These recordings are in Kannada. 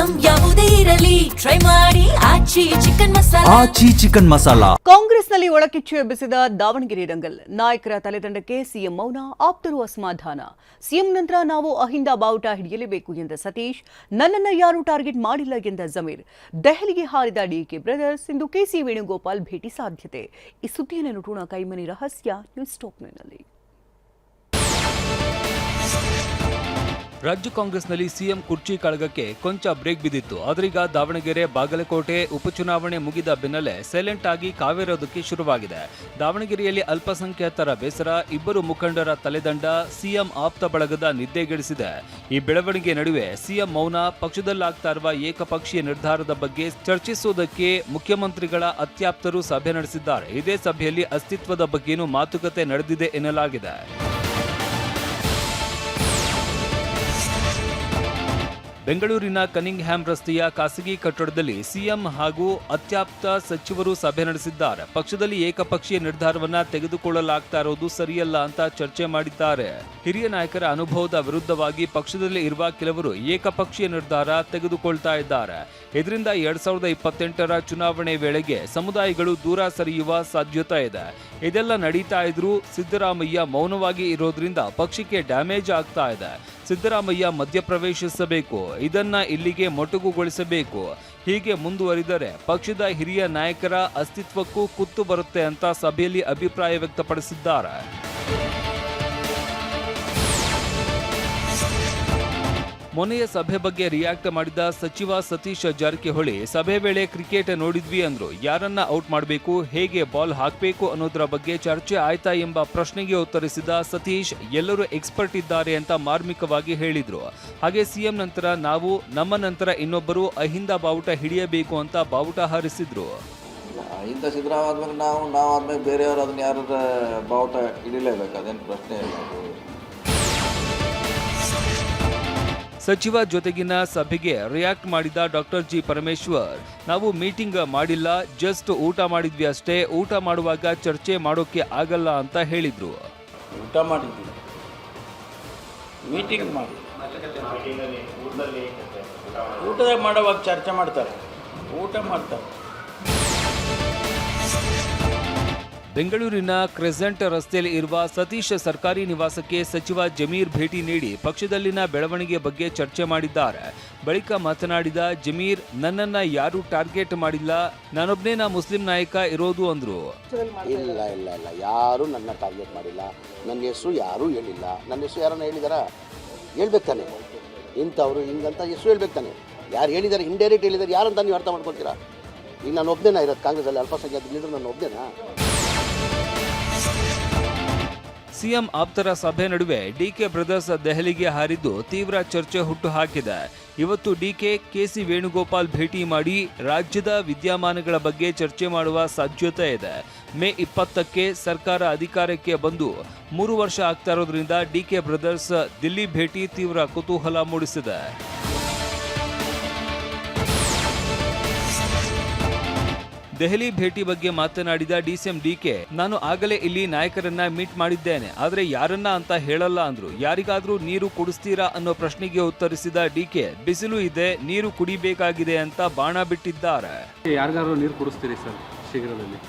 ಐಟಂ ಯಾವುದೇ ಇರಲಿ ಟ್ರೈ ಮಾಡಿ ಆಚಿ ಚಿಕನ್ ಮಸಾಲಾ. ಆಚಿ ಚಿಕನ್ ಮಸಾಲಾ. ಕಾಂಗ್ರೆಸ್ನಲ್ಲಿ ಒಳಕಿಚ್ಚು ಎಬ್ಬಿಸಿದ ದಾವಣಗೆರೆ ದಂಗಲ್. ನಾಯಕರ ತಲೆದಂಡಕ್ಕೆ ಸಿಎಂ ಮೌನ, ಆಪ್ತರು ಅಸಮಾಧಾನ. ಸಿಎಂ ನಂತರ ನಾವು ಅಹಿಂದ ಬಾವುಟ ಹಿಡಿಯಲೇಬೇಕು ಎಂದ ಸತೀಶ್, ನನ್ನನ್ನು ಯಾರೂ ಟಾರ್ಗೆಟ್ ಮಾಡಿಲ್ಲ ಎಂದ ಜಮೀರ್. ದೆಹಲಿಗೆ ಹಾರಿದ ಡಿಕೆ ಬ್ರದರ್ಸ್, ಇಂದು ಕೆಸಿ ವೇಣುಗೋಪಾಲ್ ಭೇಟಿ ಸಾಧ್ಯತೆ. ಈ ಸುದ್ದಿಯನ್ನು ನೋಡೋಣ ಕೈಮನಿ ರಹಸ್ಯ ನ್ಯೂಸ್ ಟಾಪ್ನಲ್ಲಿ. ರಾಜ್ಯ ಕಾಂಗ್ರೆಸ್ನಲ್ಲಿ ಸಿಎಂ ಕುರ್ಚಿ ಕಾಳಗಕ್ಕೆ ಕೊಂಚ ಬ್ರೇಕ್ ಬಿದ್ದಿತ್ತು. ಆದ್ರೀಗ ದಾವಣಗೆರೆ, ಬಾಗಲಕೋಟೆ ಉಪಚುನಾವಣೆ ಮುಗಿದ ಬೆನ್ನಲ್ಲೇ ಸೈಲೆಂಟ್ ಆಗಿ ಕಾವೇರೋದಕ್ಕೆ ಶುರುವಾಗಿದೆ. ದಾವಣಗೆರೆಯಲ್ಲಿ ಅಲ್ಪಸಂಖ್ಯಾತರ ಬೇಸರ, ಇಬ್ಬರು ಮುಖಂಡರ ತಲೆದಂಡ, ಸಿಎಂ ಆಪ್ತ ಬಳಗದ ನಿದ್ದೆಗೆಡಿಸಿದೆ. ಈ ಬೆಳವಣಿಗೆ ನಡುವೆ ಸಿಎಂ ಮೌನ, ಪಕ್ಷದಲ್ಲಾಗ್ತಾ ಇರುವ ಏಕಪಕ್ಷೀಯ ನಿರ್ಧಾರದ ಬಗ್ಗೆ ಚರ್ಚಿಸುವುದಕ್ಕೆ ಮುಖ್ಯಮಂತ್ರಿಗಳ ಅತ್ಯಾಪ್ತರು ಸಭೆ ನಡೆಸಿದ್ದಾರೆ. ಇದೇ ಸಭೆಯಲ್ಲಿ ಅಸ್ತಿತ್ವದ ಬಗ್ಗೆಯೂ ಮಾತುಕತೆ ನಡೆದಿದೆ ಎನ್ನಲಾಗಿದೆ. ಬೆಂಗಳೂರಿನ ಕನಿಂಗ್ಹ್ಯಾಮ್ ರಸ್ತೆಯ ಖಾಸಗಿ ಕಟ್ಟಡದಲ್ಲಿ ಸಿಎಂ ಹಾಗೂ ಅತ್ಯಾಪ್ತ ಸಚಿವರು ಸಭೆ ನಡೆಸಿದ್ದಾರೆ. ಪಕ್ಷದಲ್ಲಿ ಏಕಪಕ್ಷೀಯ ನಿರ್ಧಾರವನ್ನ ತೆಗೆದುಕೊಳ್ಳಲಾಗ್ತಾ ಇರೋದು ಸರಿಯಲ್ಲ ಅಂತ ಚರ್ಚೆ ಮಾಡಿದ್ದಾರೆ. ಹಿರಿಯ ನಾಯಕರ ಅನುಭವದ ವಿರುದ್ಧವಾಗಿ ಪಕ್ಷದಲ್ಲಿ ಇರುವ ಕೆಲವರು ಏಕಪಕ್ಷೀಯ ನಿರ್ಧಾರ ತೆಗೆದುಕೊಳ್ತಾ ಇದ್ದಾರೆ. ಇದರಿಂದ 2028ರ ಚುನಾವಣೆ ವೇಳೆಗೆ ಸಮುದಾಯಗಳು ದೂರ ಸರಿಯುವ ಸಾಧ್ಯತೆ ಇದೆ. ಇದೆಲ್ಲ ನಡೀತಾ ಇದ್ರೂ ಸಿದ್ದರಾಮಯ್ಯ ಮೌನವಾಗಿ ಇರೋದ್ರಿಂದ ಪಕ್ಷಕ್ಕೆ ಡ್ಯಾಮೇಜ್ ಆಗ್ತಾ ಇದೆ. ಸಿದ್ದರಾಮಯ್ಯ ಮಧ್ಯಪ್ರವೇಶಿಸಬೇಕು, ಇದನ್ನ ಇಲ್ಲಿಗೆ ಮೊಟಕುಗೊಳಿಸಬೇಕು. ಹೀಗೆ ಮುಂದುವರಿದರೆ ಪಕ್ಷದ ಹಿರಿಯ ನಾಯಕರ ಅಸ್ತಿತ್ವಕ್ಕೂ ಕುತ್ತು ಬರುತ್ತೆ ಅಂತ ಸಭೆಯಲ್ಲಿ ಅಭಿಪ್ರಾಯ ವ್ಯಕ್ತಪಡಿಸಿದ್ದಾರೆ. ಮೊನ್ನೆಯ ಸಭೆ ಬಗ್ಗೆ ರಿಯಾಕ್ಟ್ ಮಾಡಿದ ಸಚಿವ ಸತೀಶ್ ಜಾರಕಿಹೊಳಿ, ಸಭೆ ವೇಳೆ ಕ್ರಿಕೆಟ್ ನೋಡಿದ್ವಿ ಅಂದ್ರು. ಯಾರನ್ನ ಔಟ್ ಮಾಡಬೇಕು, ಹೇಗೆ ಬಾಲ್ ಹಾಕಬೇಕು ಅನ್ನೋದರ ಬಗ್ಗೆ ಚರ್ಚೆ ಆಯ್ತಾ ಎಂಬ ಪ್ರಶ್ನೆಗೆ ಉತ್ತರಿಸಿದ ಸತೀಶ್, ಎಲ್ಲರೂ ಎಕ್ಸ್ಪರ್ಟ್ ಇದ್ದಾರೆ ಅಂತ ಮಾರ್ಮಿಕವಾಗಿ ಹೇಳಿದ್ರು. ಹಾಗೆ ಸಿಎಂ ನಂತರ ನಾವು, ನಮ್ಮ ನಂತರ ಇನ್ನೊಬ್ಬರು ಅಹಿಂದ ಬಾವುಟ ಹಿಡಿಯಬೇಕು ಅಂತ ಬಾವುಟ ಹಾರಿಸಿದ್ರು. ಇಂಥ ಸಿದ್ದರಾಮಯ್ಯ ಆದ್ಮೇಲೆ ನಾವು ಆದ್ಮೇಲೆ ಬೇರೆಯವರು ಅದನ್ನ ಯಾರು ಬಾವುಟ ಹಿಡಿಲೇಬೇಕು, ಅದೇನು ಪ್ರಶ್ನೆ ಇಲ್ಲ. ಸಚಿವ ಜೊತೆಗಿನ ಸಭೆಗೆ ರಿಯಾಕ್ಟ್ ಮಾಡಿದ ಡಾಕ್ಟರ್ ಜಿ ಪರಮೇಶ್ವರ್, ನಾವು ಮೀಟಿಂಗ್ ಮಾಡಿಲ್ಲ, ಜಸ್ಟ್ ಊಟ ಮಾಡಿದ್ವಿ ಅಷ್ಟೇ. ಊಟ ಮಾಡುವಾಗ ಚರ್ಚೆ ಮಾಡೋಕೆ ಆಗಲ್ಲ ಅಂತ ಹೇಳಿದ್ರು. ಊಟ ಮಾಡಿದ್ವಿ, ಮೀಟಿಂಗ್ ಮಾಡಿ, ಊಟದಾಗ ಮಾಡುವಾಗ ಚರ್ಚೆ ಮಾಡ್ತಾರೆ, ಊಟ ಮಾಡ್ತಾರೆ. ಬೆಂಗಳೂರಿನ ಕ್ರೆಸೆಂಟ್ ರಸ್ತೆಯಲ್ಲಿ ಇರುವ ಸತೀಶ್ ಸರ್ಕಾರಿ ನಿವಾಸಕ್ಕೆ ಸಚಿವ ಜಮೀರ್ ಭೇಟಿ ನೀಡಿ ಪಕ್ಷದಲ್ಲಿನ ಬೆಳವಣಿಗೆ ಬಗ್ಗೆ ಚರ್ಚೆ ಮಾಡಿದ್ದಾರೆ. ಬಳಿಕ ಮಾತನಾಡಿದ ಜಮೀರ್, ನನ್ನನ್ನ ಯಾರು ಟಾರ್ಗೆಟ್ ಮಾಡಿಲ್ಲ, ನಾನೊಬ್ಬನೇ ಮುಸ್ಲಿಂ ನಾಯಕ ಇರೋದು ಅಂದ್ರು. ಇಲ್ಲ ಇಲ್ಲ ಇಲ್ಲ, ಯಾರು ನನ್ನ ಟಾರ್ಗೆಟ್ ಮಾಡಿಲ್ಲ. ನನ್ನ ಹೆಸರು ಯಾರೂ ಹೇಳಿಲ್ಲ. ನನ್ನ ಹೆಸರು ಯಾರನ್ನ ಹೇಳಿದಾರ? ಹೇಳ್ಬೇಕು ತಾನೆ. ಇಂಥವ್ರು ಹಿಂಗಂತ ಹೆಸರು ಹೇಳ್ಬೇಕು ತಾನೆ. ಯಾರು ಹೇಳಿದ್ದಾರೆ, ಇಂಡೈರೆಕ್ಟ್ ಹೇಳಿದ್ದಾರೆ, ಯಾರಂತ ನೀವು ಅರ್ಥ ಮಾಡ್ಕೊಳ್ತೀರಾ? ಈಗ ನಾನು ಒಬ್ಬನೇನಾ ಇರೋದು ಕಾಂಗ್ರೆಸ್ಸಲ್ಲಿ? ಅಲ್ಪಸಂಖ್ಯಾತ ಲೀಡರ್ ನಾನು ಒಬ್ಬನೇನಾ? ಸಿಎಂ ಆಪ್ತರ ಸಭೆ ನಡುವೆ ಡಿಕೆ ಬ್ರದರ್ಸ್ ದೆಹಲಿಗೆ ಹಾರಿದ್ದು ತೀವ್ರ ಚರ್ಚೆ ಹುಟ್ಟು ಹಾಕಿದೆ. ಇವತ್ತು ಡಿಕೆ ಕೆಸಿ ವೇಣುಗೋಪಾಲ್ ಭೇಟಿ ಮಾಡಿ ರಾಜ್ಯದ ವಿದ್ಯಮಾನಗಳ ಬಗ್ಗೆ ಚರ್ಚೆ ಮಾಡುವ ಸಾಧ್ಯತೆ ಇದೆ. ಮೇ 20ಕ್ಕೆ ಸರ್ಕಾರ ಅಧಿಕಾರಕ್ಕೆ ಬಂದು 3 ವರ್ಷ ಆಗ್ತಾ ಇರೋದ್ರಿಂದ ಡಿಕೆ ಬ್ರದರ್ಸ್ ದಿಲ್ಲಿ ಭೇಟಿ ತೀವ್ರ ಕುತೂಹಲ ಮೂಡಿಸಿದೆ. ದೆಹಲಿ ಭೇಟಿ ಬಗ್ಗೆ ಮಾತನಾಡಿದ ಡಿಸಿಎಂ ಡಿಕೆ, ನಾನು ಆಗಲೇ ಇಲ್ಲಿ ನಾಯಕರನ್ನ ಮೀಟ್ ಮಾಡಿದ್ದೇನೆ, ಆದ್ರೆ ಯಾರನ್ನ ಅಂತ ಹೇಳಲ್ಲ ಅಂದ್ರು. ಯಾರಿಗಾದ್ರೂ ನೀರು ಕುಡಿಸ್ತೀರಾ ಅನ್ನೋ ಪ್ರಶ್ನೆಗೆ ಉತ್ತರಿಸಿದ ಡಿಕೆ, ಬಿಸಿಲು ಇದೆ, ನೀರು ಕುಡಿಬೇಕಾಗಿದೆ ಅಂತ ಬಾಣ ಬಿಟ್ಟಿದ್ದಾರೆ. ಯಾರಿಗಾದ್ರೂ ನೀರು ಕುಡಿಸ್ತೀರಿ ಸರ್ ಶೀಘ್ರದಲ್ಲಿ?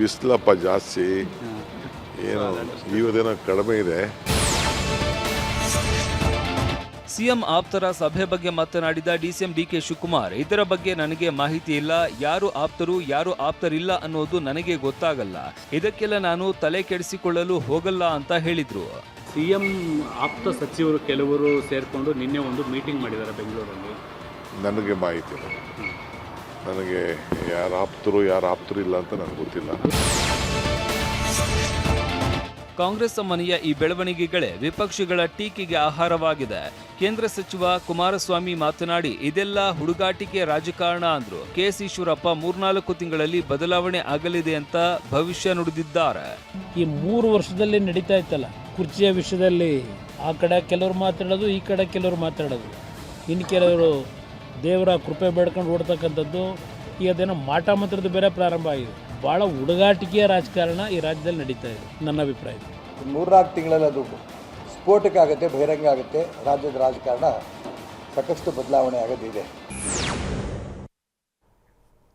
ಬಿಸಿಲಪ್ಪ ಜಾಸ್ತಿ, ಏನೋ ಇವತ್ತೇನೋ ಕಡಿಮೆ ಇದೆ. ಸಿಎಂ ಆಪ್ತರ ಸಭೆ ಬಗ್ಗೆ ಮಾತನಾಡಿದ ಡಿಸಿಎಂ ಡಿಕೆ ಶಿವಕುಮಾರ್, ಇದರ ಬಗ್ಗೆ ನನಗೆ ಮಾಹಿತಿ ಇಲ್ಲ. ಯಾರು ಆಪ್ತರು, ಯಾರು ಆಪ್ತರಿಲ್ಲ ಅನ್ನೋದು ನನಗೆ ಗೊತ್ತಾಗಲ್ಲ. ಇದಕ್ಕೆಲ್ಲ ನಾನು ತಲೆ ಕೆಡಿಸಿಕೊಳ್ಳಲು ಹೋಗಲ್ಲ ಅಂತ ಹೇಳಿದ್ರು. ಸಿಎಂ ಆಪ್ತ ಸಚಿವರು ಕೆಲವರು ಸೇರಿಕೊಂಡು ನಿನ್ನೆ ಒಂದು ಮೀಟಿಂಗ್ ಮಾಡಿದ್ದಾರೆ ಬೆಂಗಳೂರಲ್ಲಿ. ನನಗೆ ಮಾಹಿತಿ ಇಲ್ಲ. ನನಗೆ ಯಾರು ಆಪ್ತರು ಇಲ್ಲ ಅಂತ ನನಗೆ ಗೊತ್ತಿಲ್ಲ. ಕಾಂಗ್ರೆಸ್ ಮನೆಯ ಈ ಬೆಳವಣಿಗೆಗಳೇ ವಿಪಕ್ಷಗಳ ಟೀಕೆಗೆ ಆಹಾರವಾಗಿದೆ. ಕೇಂದ್ರ ಸಚಿವ ಕುಮಾರಸ್ವಾಮಿ ಮಾತನಾಡಿ, ಇದೆಲ್ಲ ಹುಡುಗಾಟಿಕೆ ರಾಜಕಾರಣ ಅಂದ್ರು. ಕೆಎಸ್ ಈಶ್ವರಪ್ಪ 3-4 ತಿಂಗಳಲ್ಲಿ ಬದಲಾವಣೆ ಆಗಲಿದೆ ಅಂತ ಭವಿಷ್ಯ ನುಡಿದಿದ್ದಾರೆ. ಈ 3 ವರ್ಷದಲ್ಲಿ ನಡೀತಾ ಇತ್ತಲ್ಲ ಕುರ್ಚಿಯ ವಿಷಯದಲ್ಲಿ, ಆ ಕಡೆ ಕೆಲವರು ಮಾತಾಡೋದು, ಈ ಕಡೆ ಕೆಲವರು ಮಾತಾಡೋದು, ಇನ್ನು ಕೆಲವರು ದೇವರ ಕೃಪೆ ಬೇಡ್ಕೊಂಡು ಓಡ್ತಕ್ಕಂಥದ್ದು, ಈಗ ಅದೇನೋ ಮಾಟ ಮಂತ್ರದ ಬೇರೆ ಪ್ರಾರಂಭ ಆಗಿದೆ. ಭಾಳ ಹುಡುಗಾಟಿಕೆಯ ರಾಜಕಾರಣ ಈ ರಾಜ್ಯದಲ್ಲಿ ನಡೀತಾ ಇದೆ ನನ್ನ ಅಭಿಪ್ರಾಯ. 3-4 ತಿಂಗಳಲ್ಲಿ ಅದು ಸ್ಫೋಟಕ ಆಗುತ್ತೆ, ಬಹಿರಂಗ ಆಗುತ್ತೆ. ರಾಜ್ಯದ ರಾಜಕಾರಣ ಸಾಕಷ್ಟು ಬದಲಾವಣೆ ಆಗೋದಿದೆ.